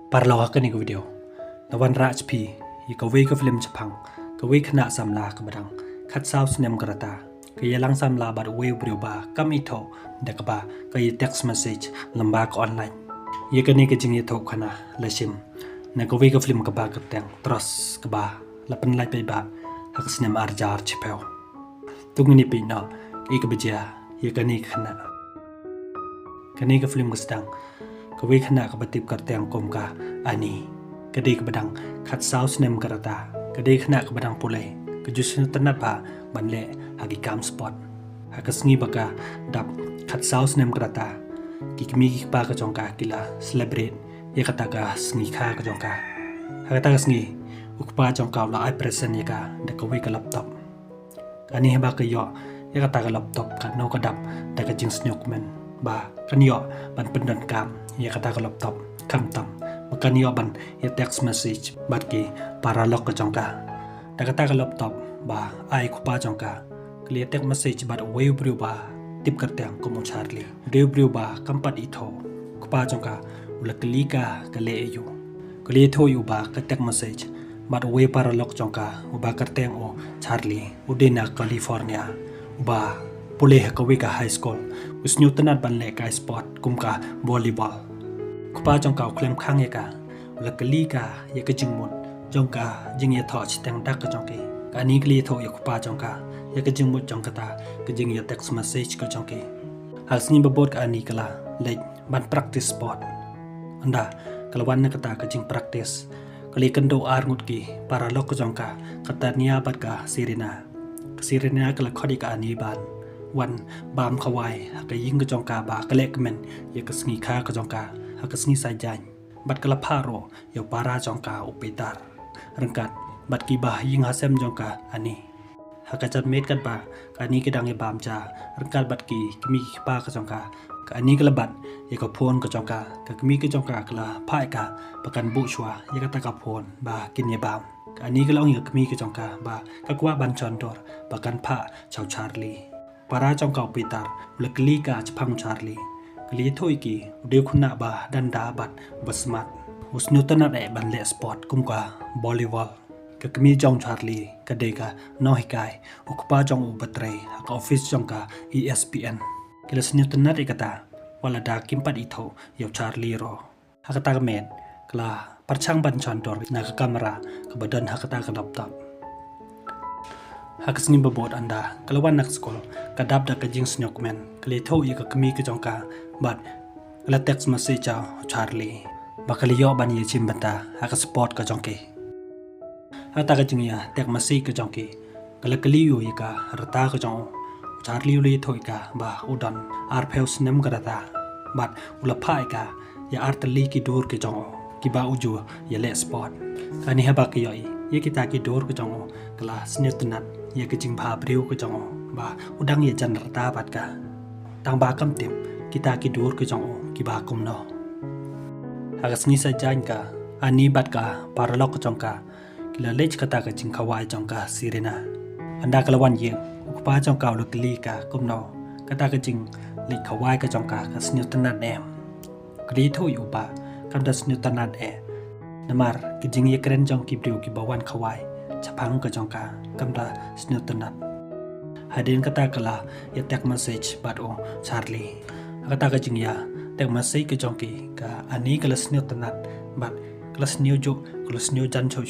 Parloa ka ni ko video. Nawan raj pi, ikawi ka film Jepang, kawi kena samla ka badang, kat saus nem karata, kaya lang samla bad way berubah kam ito, dekaba kaya text message lembak online. Ye ka ni ka jing ito kana lashim, na kawi ka film ka ba ka teng, terus ka ba, lapan lai pa ba, hakas nem arjar chipeo. Tung ni pi no, ika bejia, ye ka ni kana. Kani ka film ka sedang, kawi kena ka batip karteng kom ka ani kadi ka badang khat saus nem karata kadi kena ka badang pulai ka jusin tanat ba banle hagi kam spot hakas ngi baka dap khat saus nem karata ki kmi ki pa ka jongka kila celebrate ye kata ka sngi kha ka jongka hakata ka sngi ukpa jongka la ai present ye ka da kawi ka laptop ani heba ka yo ye kata ka laptop ka no ka dap da ka jing snyok men ba kan yo ban pendan kam ye kata ka laptop kam tam makan yo ban ye text message bat ki para lok ka jongka da kata ka laptop ba ai ku pa jongka clear text message bat way bru ba tip kartang ko mo charli de bru ba kampat itho ku pa jongka ula klika ka le yu kli tho yu ba ka text message bat way para lok jongka uba kartang o charli udena California ba pulih ka wika high school usnyu tanat ban le ka sport kumka volleyball kupa jongka klem khang ye ka lakali ka ye ka jingmut jongka jing ye tho chitang dak ka jongke ka ni kli tho ye kupa jongka ye ka jingmut jongka ta ka jing ye text message ka jongke hasni babot ka ani kala le ban practice sport anda kalawan na kata ka jing practice kali kendo ar ngut ki para lok ka jongka kata nia bat ka sirina kala khodi ka ani banวันบามขวายหากยิงกระจองกาบากระเล็กมันยากสงีค้ากระจองกาหากสงีสายใจบัดกระพาโรยาวปาราจองกาอุปตารรังกัดบัดกีบายิงหาเซมจองกาอันนี้หากจัดเม็ดกันบาอันนี้ก็ดังยบามจารังกัดบัดกีมีปากระจองกาอันนี้ก็ระบัดยากพวนกระจองกากับมีกระจองกากระพ่ายกาประกันบุชัวยากตะกะพวนบากินยบามอันนี้ก็เล่าอย่างมีกระจองกาบากกว่าบันชอนดอร์ประกันผ้าชาวชาร์ลีpara jong kau pitar ulakli ka chpang charli kli thoi ki de khuna ba danda bat basmat usnutana de banle sport kumka volleyball ka kmi jong charli ka de ka no hikai ukpa jong ubatre ka office jong ka ESPN kila snutana de kata wala da kimpat itho yo charli ro hakata ka men kla parchang ban chandor na ka kamera ka badan hakata ka laptop hakas ni babot anda kalawan nak skol kadap da kajing snyok men kali tho ye ka kmi ka jongka bat la text message cha charli bakali yo ban ye chim bata hakas sport ka jongke hata ka jing ya text message ka jongke kala kali yo ye ka rata ka jong charli le thoi ka ba udan arpheus nem ka rata bat ula phai ka ya artali ki dur ke jong ki ba uju ye le sport kani ha ba ki yo ye kita ki dur ka jong kala snyutnat ye ke jing pha briu ke jong ba udang ye jan rata bat ka tang ba kam tim kita ki dur ke jong ki ba kum no hagas ni sa jan ka ani bat ka paralok ke jong ka kila lech kata ka jing khawai jong ka sirena anda kalawan ye ukpa jong ka lokli ka kum no kata ka jing lech khawai ka jong ka snyutanat em kri tho yu ba kam da snyutanat e namar ki jing ye kren jong ki briu ki bawan khawai chapang ka jongka kamda snyutanat hadin kata kala ya tek message bat o charli kata ka jingya tek message ka jongki ka ani kala snyutanat bat kala snyu jo kala snyu jan cho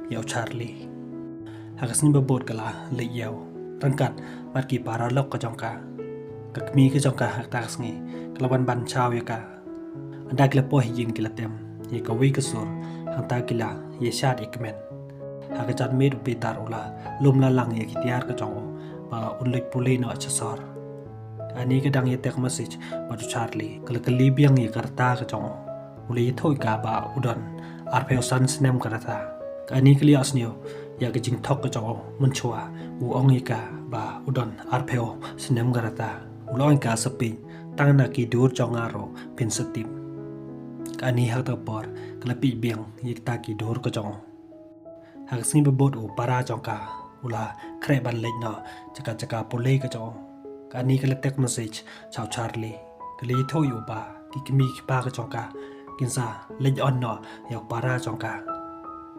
ya charli hakas ni babot kala le yaw rangkat bat ki para lok ka jongka ka kmi ka jongka hakta sngi kala ban chaw ya ka anda kala po hin kala tem ye ka wi ka sur hanta kila ye shat ikmen hakajan med upitar ula lumla lang ye kitiar ka jong ba unlik pulei no achasor ani ka dang ye tek message ba tu charli kala kali biang ye karta ka jong uli thoi ka ba udon arpeo san snem karata ani kali asnio ya ka jing thok ka jong mun chua u ong ye ka ba udon arpeo snem karata ulong ka sapi tang na ki dur jong aro pin satip ani ha ta por kala pi biang ye ta ki dur ka jong hak sing babot u para jongka ula kre ban lej no chaka pole ka jong ka ni ka tek message chau charli kali tho yu ba ki kmi ki pa ka jongka กินซาเล่นอ่อนเนาะอยากปาราจองกา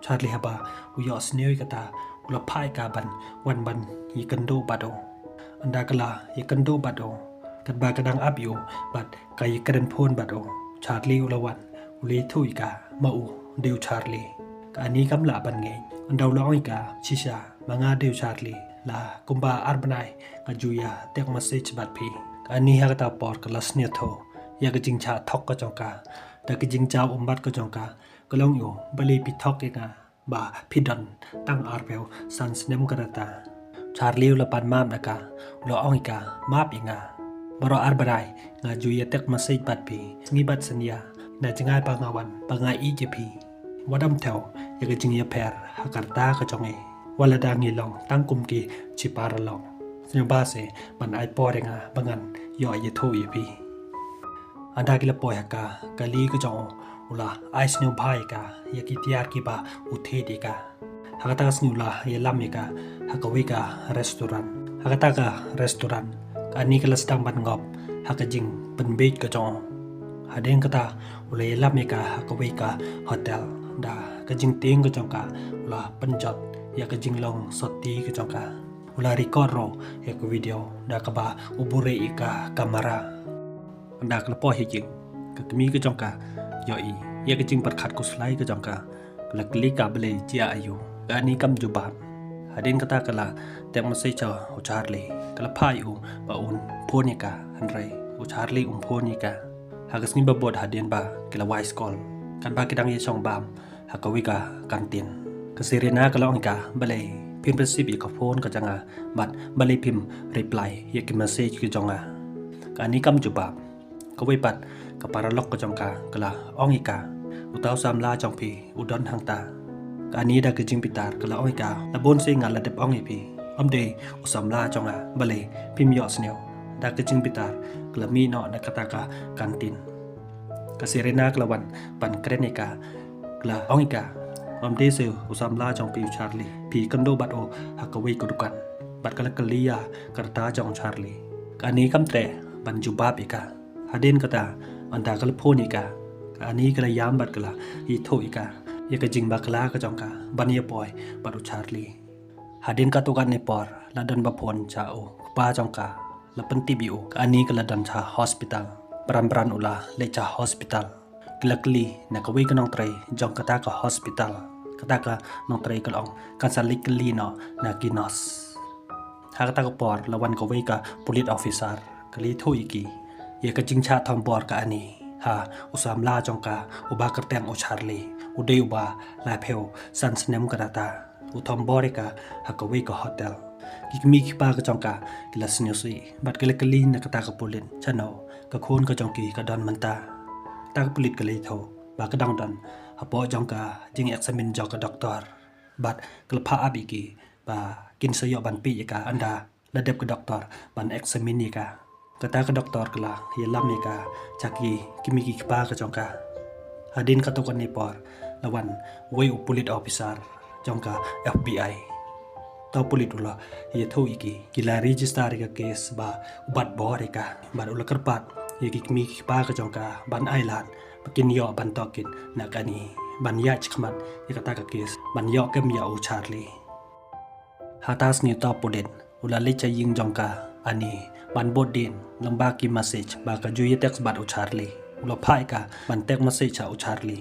ชาติลิฮบาอุยอสเนียกตาอุลพายกาบันวันบันยีกันโดบัดโออันดากลายีกันโดบัดโอกันบากระดังอับอยู่บัดกายกระดันโพนบัดโอชาติลิอุลวันอุลีทุยกามาอูดิวชาติลีกอันนี้กำลาบันเงยอันดาวล้อยกาชิชามางาดิวชาติลีลากุมบาอาร์บนายกจุยาเตกมาเซจบัดพีอันนี้ฮักตาปอร์กลัสเนียโทยากจิงชาทอกก็จงกาแต่กจิงเจ้าบัดก็จงกาก็ลงอยู่บลีปิทอกเองาบาพิดันตั้งอาร์เบลซันสเนมกระตาชาร์ลิวละปันมามนากาอุลอองกามาบยังาบรออาร์บรายงาจุยเตกมาเซจบัดพีงีบัดสัญญานาจงายปางาวันปางาอีเจพีวัดมเทวยากจิงยาเพรฮักตาก็จงเอวัลดางีลองตั้งกุมกีชิปาระลองสยบาเซมันไอปอเรงาบังันย่อยโทยพีอันดากิลปอยฮักกาลีก็จงอุลาไอสเนวพายกายากิติยาร์กิบาอุเทดิกาฮักตาสนิวลายาลามิกาฮักเวการีสตอรันฮักตาการีสตอรันอันนี้ก็ลัสตังบันงอบฮักจิงเป็นเบกก็จงฮัดเดงกตาอุลายาลามิกาฮักเวกาโฮเทลดากจิงเตียงก็จงกาอุลาปัญจดยากจิงลองสดตีก็จงกาอุลาริคอร์โรยากวิดีโอดากบาอุบุเรอิกากามาราอันดากละปอเฮจิงก็มีก็จงกายอยยากจิงปัดขัดกุสไลก็จงกาลักลิกาเบลเจียอายุอันนี้กำจุบาบฮัดเดนกตากลาแต่มาเซจาอุชาร์ลีกละพายอุบาอุนโพนิกาอันไรอุชาร์ลีโพนิกาหากสนิบบดฮัดเดนบากละไวสกอลกันบากิดังยชองบามหากวิกากันตินกเสรีนากละองกาเบลพิมพ์ประสิบอีกโฟนก็จังอาบัดเบลพิมพ์รีプライยากิมาเซจก็จงอาอันนี้กำจุบาบก็ไว้ปัดกับปาราล็อกก็จงกากละองอีกาอุตาวสามลาจองพีอุดรหางตาอันนี้ได้คือจิงปิตาร์กละองอีกาละบนเซงานละเด็บองอีพีอมเดย์อุสามลาจงอาเบลพิมพ์ยอสเนียวได้คือจิงปิตาร์กละมีเนาะนักตากากันตินกเสรีนากละวันปันเกรเนกากละองอีกาอมเดย์เซลอุสามลาจองพีชาร์ลีพีกันโดบัดโอฮักเวกุดุกันบัดกละกลียากระตาจองชาร์ลีอันนี้คำเตะบรรจุบาบอีกาฮัดเดนกตาอันดากละโพนิกาอันนี้กละยามบัดกละอีโทอีกายากจิงบักลากระจองกาบันยาปอยบัดอุชาร์ลีฮัดเดนกตุกันในปอร์ละดันบะพนชาโอปาจองกาละปันติบิโออันนี้กละดันชาฮอสพิตาลปรัมปรันอุลาเลชาฮอสพิตาลกละกลีนักเวกนองไตรจองกตากะฮอสพิตาลกตากะนองไตรกลองกันสลิกลีเนานากินอสหากตากะปอร์ละวันกเวกะพุลิสออฟฟิเซอร์กลีโทอีกียากจิงชาทอมปอร์กะอันนี้ฮาอุสามลาจองกาอุบากระแตงอุชาร์ลีอุเดอุบาลาเพลซันสเนมกระตาอุทอมบอริกาฮักเวกโฮเทลกิกมีกิปากระจองกากิลาสเนซีบัดกะเลกลีนกตากะปุลินชะโนกะโคนกะจองกีกะดอนมันตาตากะปุลิตกะเลโทบากะดังดอนฮะปอจองกาจิงเอ็กซามินจอกะด็อกเตอร์บัดกะพาอาบิกีบากินสยอบันปียกาอันดาละเด็บกะด็อกเตอร์บันเอ็กซามินิกากะตากะด็อกเตอร์กะลาเยลัมนิกาจักยีกิมีกิปากะจองกาฮะดินกะตกันในปอร์ละวันเวอุปุลิตออฟฟิเซอร์จองกา FBIตอปุลิตุลาเยโทอีกิลารีจิสตาริกาเคสบาอุบัติบอริกาบัดอุลกรปัดเยกิมีกิปากะจองกาบันไอแลนด์ปกินยอบันตอกินนักอันนี้บันยาชิกมัดเยกตากะเคสบันยอเกมยาอุชาร์ลีฮาตาสนิตอปุลิตอุลาลิจยิงจองกาอันนี้บันบดดินลำบากกิมาเซจบากะจุยเต็กส์บัดอุชาร์ลีอุลพายกาบันเต็กมาเซจอุชาร์ลี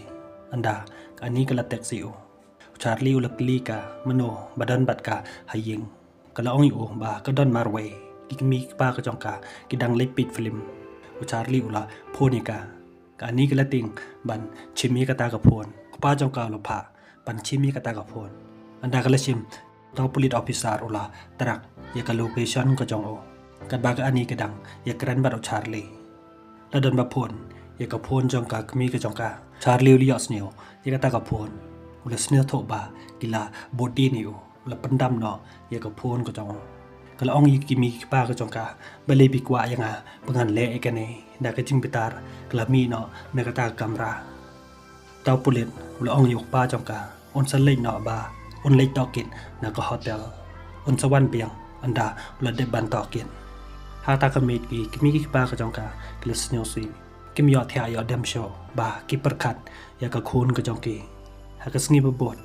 อันดาอันนี้กะละเต็กซิโออุชาร์ลีอุลกลีกามโนบัดันบัดกาหายิงกะละองอยู่บากะดอนมาร์เวกิกมีปากะจองกากิดังเล็กปิดฟิล์มอุชาร์ลีอุลาโพนิกาอันนี้กะละติงบันชิมีกะตากะโพนป้าจองกาลพาบันชิมีกะตากะโพนอันดากะละชิมตอปุลิตออฟฟิเซอร์อุลาตรักยากะโลเคชั่นกะจองโอกันบากอันนี้กระดังอยากรันบัดอุชาร์ลีและเดินมาพนอยากกับพนจองกากมีกระจองกาชาร์ลีลิออสเนียวอยากตากับพนอุลสเนียโตบากิลาบอดี้นิวอุลปันดำเนาะอยากกับพนกระจองกระองยิมีป้ากระจองกาเบลีปีกว่ายังไงปังหันเละกันเองดากระจิงปิตาร์กระมีเนาะเมกตากำราเต้าปุลินอุลองยกป้าจองกาอุนสันเล็กเนาะบาอุนเล็กตอกินนักโฮเทลอุนสวรรค์เปียงอันดาอุลเดบันตอกินฮาตากามีกีกิมีกิปากระจองกากิลสเนียซี กิมยอเทียยอเดมโชบากิประคัดยากะคูนกะจองกีหากะสงีบบด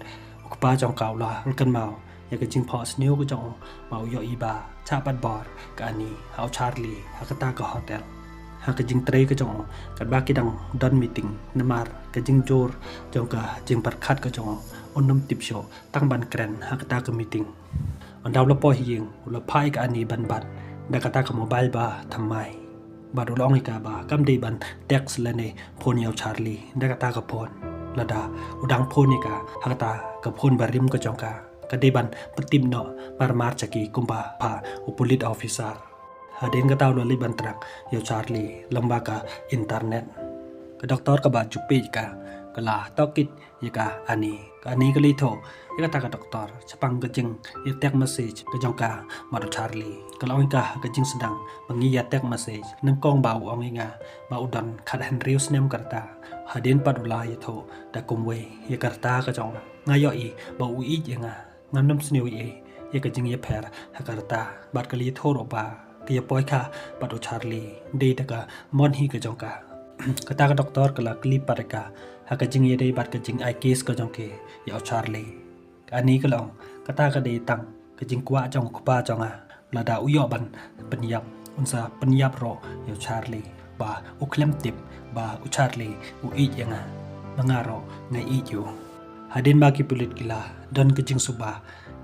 อุกปาจองเก่าลารุกันเมายากะจิงพอสนิวกะจองเมายออีบาชาปัดบอร์กะอันนี้เฮาชาร์ลีหากะตากะโฮเทลหากะจิงเตรกะจองกัดบากิดังดอนมีติงนมารกะจิงโจรจองกะจิงประคัดกะจองอนนมติบโชตั้งบันแกรนหากะตากะมีติงอันดาวละปอหิงอุละพายกะอันนี้บันบัดดากะตากะโมบายบาทำไมบาดูลองอีกาบากัมเดบันเด็กส์เลเนพนยาวชาร์ลีดากตากระพนละดาอุดังพนอีกาฮักตากระพนบาริมกระจองกากระเดบันปติมเนาะมารมาร์จักีกุมบาพาอุปลิตออฟฟิเซอร์ฮาเดนกระตาวลลิบันตรักยาวชาร์ลีลำบากาอินเทอร์เน็ตกระด็อกเตอร์กบาจุปีกากะลาตอกิดยกาอันนี้ก็ลีโทยกตากระด็อกเตอร์ฉปังกระจิงยเต็กเมสเซจกระจองกามาดูชาร์ลีกะลองกากระจิงสดังบางยียเต็กเมสเซจนังกองบ่าวอองงาบ่าวดันขัดเฮนริวส์เนมกระตาฮาเดนปัดุลายโทดากุมเวยกระตากระจองงายอีบ่าวอียังงามน้ำสนิวยกระจิงยแพรฮกระตาบัดกะลีโทรบากยปอยคาปัดูชาร์ลีเดตกามอนฮีกระจองกากระตากระด็อกเตอร์กะลากลีปารกาหากจิงเยได้บัดกจิงไอเคสก็จงเกยาวชาร์ลีอันนี้ก็ลองกระตากระเดตังกจิงกว่าจงคุปาจงลาดาอุยอบันปัญญาอุนซาปัญญาโรยาวชาร์ลีบาอุเคลมติบบาอุชาร์ลีอุอียังมังารอไงอีอยู่หาเดนบากิปุลิตกิลาดอนกจิงสุบา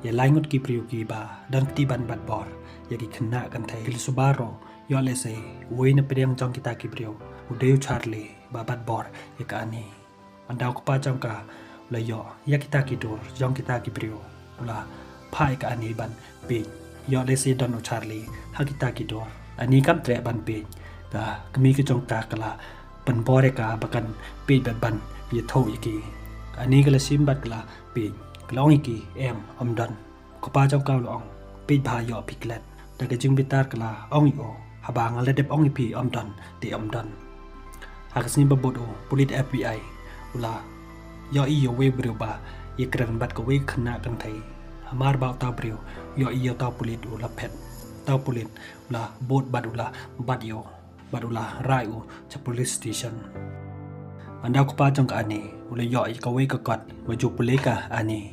ยาไลงุดกิปริวกีบาดอนตีบันบัดบอร์ยากิขณะกันไทยกิลสุบารอยอเลเซเวนเปรียงจงกิตากิปริวอุเดวชาร์ลีบาบัดบอร์ยากานีอันดาวกปาจงกาเลยยากิตากิดูร์จงกิตากิปริโอลาพายกาอันนี้บันปียอเลซีดอนอุชาร์ลีฮากิตากิดูร์อันนี้กำเตะบันปีกมีกจงกากลาบันบอร์กาบักันปีแบบบันยโทอีกีอันนี้ก็เลยซิมบัดกลาปีกลองอีกีอมดอนกปาจงกาลองปีพายอพิกเลตแต่ก็จึงบิตาร์กลาอองอีโอฮาบางอะไรเด็บอองอีพีอมดอนตีอมดอนหากสนิบบบดโอปุลิต FBIอุลายออีโยเวบริวบายกรันบัดกเวขณะกันไทยฮามาร์บาวตาบริวยออีโยตาปุลิตอุลาเพชตาปุลิตอุลาโบดบัดอุลาบัดโยบัดอุลาไรอูจากพุลิสสเตชันอันดาวกปาจงกอันนี้อุลายออีกเวกกัดวจูปุเลกาอันนี้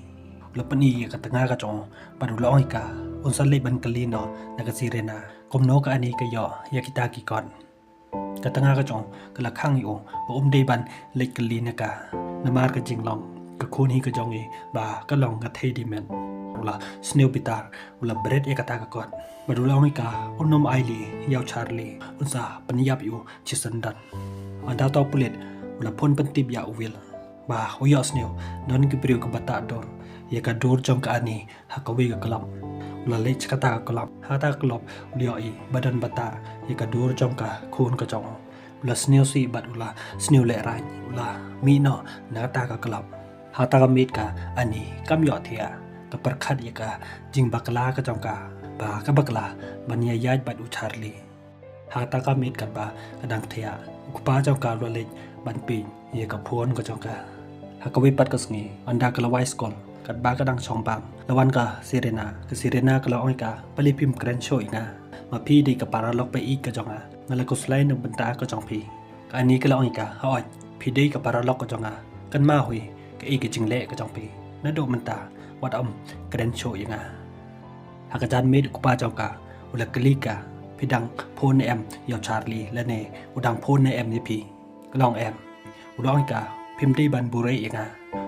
อุลปนีกตงากระจงบัดอุลาองกาอุนสัลเลบันกลีโนนักซีเรนากมโนกอันนี้ก็ยอยากิตากิกอนกตงากระจงกละข้างอยู่บ่เดบันเล็กกลีนกานามารกจิงลองกคูนฮีกจงอีบากะลองกะเทดิเมนอุลาสเนวปิตาร์อุลาเบรดเอกตากะกอดบดุลองกาอุนนมไอลียาวชาร์ลีอุนซาปัญญาบอยู่ชิสันดันอันดาวตอปุเลตอุลาพ่นปันติบยาอุวิลบาอุยอสเนวดอนกิปริวกบัตตาดอร์ยากะดอร์จงกะอันนี้ฮักกะเวกะกลับอุลาเลชกะตากะลับฮาตากะลบอุลยออีบัดันบัตตายากะดอร์จงกะคูนกะจงอุลาสเนวซีบัดอุลาสเนวเลไรอุลามีโนนาตากะกลับหาตากะมิดกะอันนี้กัมยอเทียกะประคัดยกะจิงบักลากะจงกะบากะบักลาบัญญายาบัดอุชาร์ลีหาตากะมิดกะบากะดังเทียอุกปาจงกะลวเลบันปีเยกะพวนกะจงกะหากะวิปัดกะสงีอันดากะละไวสกอลกัดบากะดังชองบางละวันกะซีเรนากะซีเรนากะละออยกะปลิพิมเกรนโชอีกนะมาพี่ดีกะปาราล็อกไปอีกกะจงงะละกุสไลนึบันตากะจงพีอันนี้ก็ละออยกะฮาออยพี่ดีกะปาราล็อกกะจงกันมาหุยกะอีกะจิงเละกะจงปีนะโดมันตาวัดเกรนโชอีกนะหากอาจารย์เมดกุปาจงกะอุลกะลีกะพี่ดังโพนในยาวชาร์ลีและเนอุดังโพนในนี่พี่กะลองอุลองกะพิมดีบันบุเรอีกนะ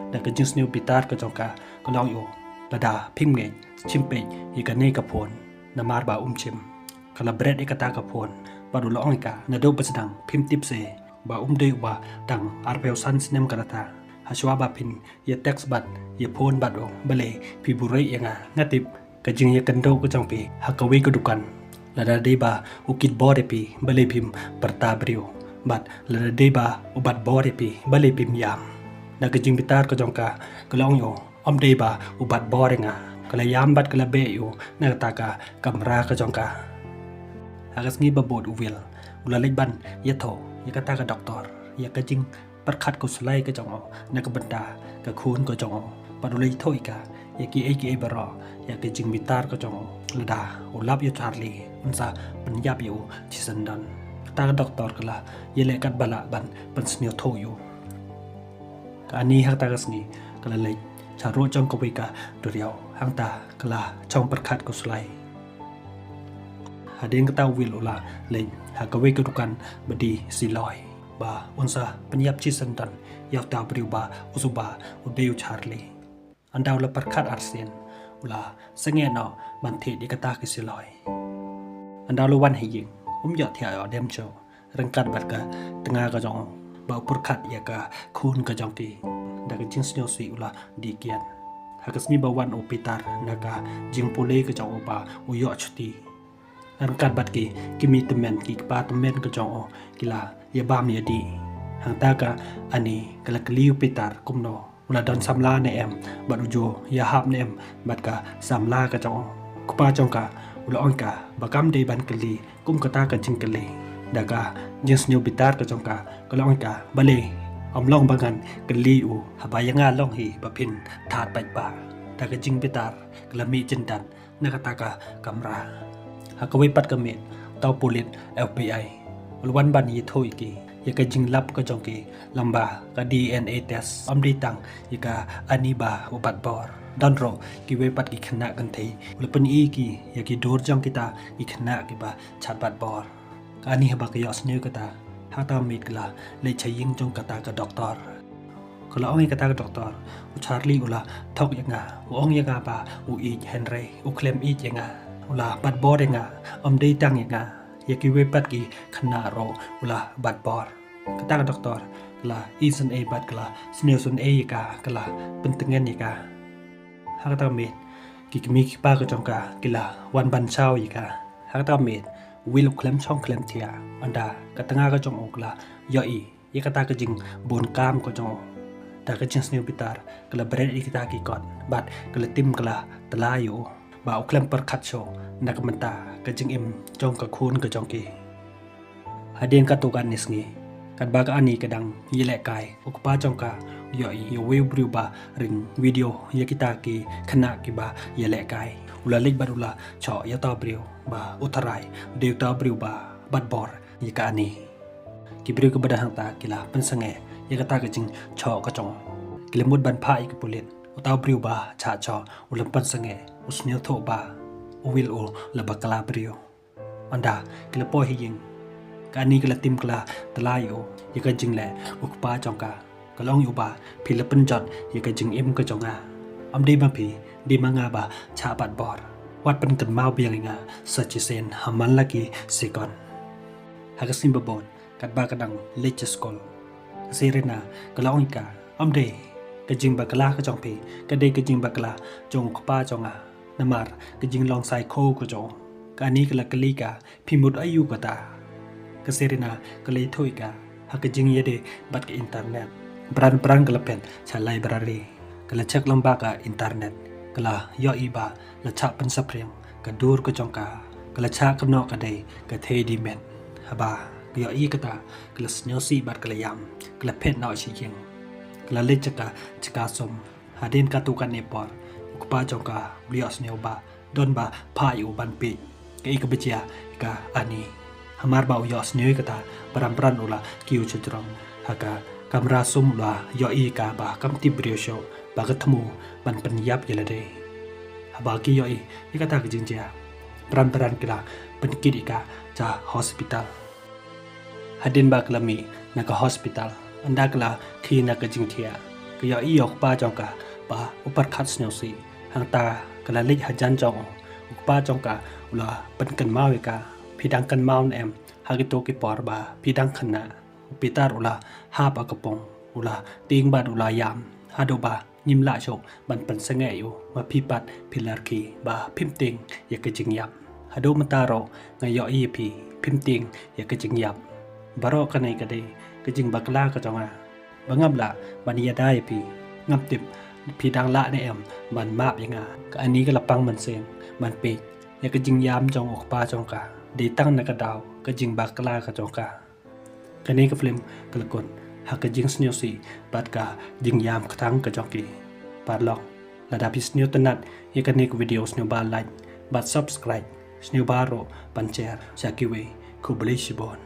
แต่ก็จึงสเนวปิตาร์กะจงกะก็ลองอยู่ระดาพิมเงชิมเปยอีกะเนกะโพนนามาร์บาชิมกะละเบรดเอกตากะโพนบาดุลองกะนาโดปัสดังพิมติบเซบาเดวบาดังอาร์เปลซันสเนมกะตาฮาชวาบาพินเยเต็กซ์บัดเยโพนบัดองเบเลพิบุเรอีกนะนาติบกะจึงเยกันโดกะจงปีฮักกะเวกะดุกันละดาเดบาอุกิดบอเรปีเบเลพิมปรตาบริวบัดละดาเดบาอุบัดบอเรปีเบเลพิมยามนักจิงปิตาร์ก็จงกากะลองอยู่เดบาอุบัดบอเรงากะละยามบัดกะละเบอยู่นักตากากำรากะจงกาหากสงีบบบดอุวิลอุลาเล็กบันยะโถยะกะตากะด็อกเตอร์ยะกะจิงประคัดกุสไลกะจงนักบันดากะคูนกะจงปะดุเลยโถอีกายะกีบรอยะกะจิงปิตาร์ก็จงละดาอุลับยะชาร์ลีมันซาปัญญาบิวชิสันดัน kata doktor kala yele kat bala ban sneo thoyu ka ani hak ta kasni kala le charo chong ko ka doriao hang ta kala chong perkhat ko sulai hading kata wil ula le hakawe ka dukan bedi siloi ba unsa penyap chi santan yaw ta briu ba usuba udeu charli andaw la perkhat arsen ula senge no man the di kata ki siloi andaw lu wan hiying ya thia ở đem cho răng cắt bật cả tengah cái trong bảo bớt khát ya cả khun cái trong ti đã cái chính snow sĩ là đi kian hak sni bawan opitar naga jing pole cái trong opa uyo chuti răng cắt bật ki mi temen ki pa temen cái trong kila ya bam ya di hang ta ka ani kala kli opitar kumno ula don samla ne em bad ujo ya hap ne em bad ka samla cái trong kupa trong ka ula on ka bakam de ban kali kum kata ka jing kali daga jenis new bitar ka jongka kala on ka bale om long bangan kali u habayanga long hi bapin that pai ba daga jing bitar kala mi jindan na kata ka kamra hakawi pat ka met tau polit FBI ulwan ban yi thoi ki ya ka jing lap ka jongki lamba ka DNA test om di tang ya ka aniba ubat bor don ro ki we pat ki khna kan thei lepen i ki ya ki dor jong kita ki khna ki ba chat bat bor ani ha ba ka yos ne kata ha ta mit kala le chaying jong kata ka doktor kala ong kata ka doktor u charlie ula thok yanga ong yanga ba u i henry u claim i yanga ula bat bor yanga om dei tang yanga ya ki we pat ki khna ro ula bat bor kata ka doktor kala isan e bat kala snelson e ka kala pentengen yaka hak ta met ki mi ki pa ka jong ka kila wan ban chao yi ka hak ta met wil klem chong klem thia anda ka tanga ka jong okla yo i ye ka ta ka jing bon kam ko jong ta ka jing sneu bitar kala bred i kita ki kot bat kala tim kala tala yo ba oklem per khat cho na ka manta ka jing im jong ka khun ka jong ki hadien ka to kan nisngi kan ba ka ani ka dang yile kai okpa jong ka yo i yo we bru ba ring video ye kita ki khana ki ba yele kai ula lik barula cho ya ta bru ba utarai de ta bru ba bat bor ye ka ani ki bru ka bada hang ta kila pensange ye ka ta ka jing cho ka chong kilemut ban pha i ki pulen uta bru ba cha cho ulam pensange usnil tho ba uwil u la bakala bru anda kila po hi ying ka ani kila tim kala tlayo ye ka jing le ukpa chong ka kalong yu ba Philippin jot ye ka jing im ka jonga am de ba phi di manga ba cha bat bor wat pen kan mau biang nga such sen haman laki sekon hagasim babon kat ba kadang leche skol serena kalong ka am de ka jing ba kala ka jong phi ka de ka jing ba kala jong pa jonga namar ka jing long sai kho ko jong ka ni kala kali ka phimut ayu ka ta ka serena ka le thoi ka ha ka jing ye de bat ka internet Beran kelepen cha library kala cek lamba ka internet kala yo iba la cha pen sapreng ka dur ko jongka kala cha kamno ka dei ka the di men haba yo i kata kala snyo si bat kala yam kala pet no chi king kala le chaka som hadin ka tu kan ne por ukpa jongka brio snyo ba don ba pha yu ban pi ka i ka bechia ka ani hamar ba yo snyo kata param ula kiu chutrong haka kamera sum la yo i ka ba kam ti brio show ba ka thmu ban pen yap yela de haba ki yo i ka ta ka jinja pran kila pen kidi ka cha hospital hadin ba klami na ka hospital anda kala khi na ka jingthia ka yo i yok pa jong ka ba upar khat sneu si hang ta kala lik hajan jong ukpa jong ka ula pen kan mawe ka phidang kan maun em hagito ki por ba phidang khana pitar ula ha pa kapong ula ting ban ula yam hado ba nyim la chok ban pan sange yu ma phi pat philar ki ba phim ting ya ka jing yap hado mataro nga yo i phi phim ting ya ka jing yap baro ka nei ka de ka jing bakla ka jonga bangam la ban ya dai phi ngam tip phi dang la ne em ban map yanga ka ani ka lapang man sem ban pe ya ka jing yam jong ok pa jong ka de tang na ka daw ka jing bakla ka jong ka kani ka film kalakon haka jing snyo si bat ka jing yam kthang ka joki parlok lada pis new tanat ye kani ka videos new ba like bat subscribe snyo baro pancher sakiwe kublishibon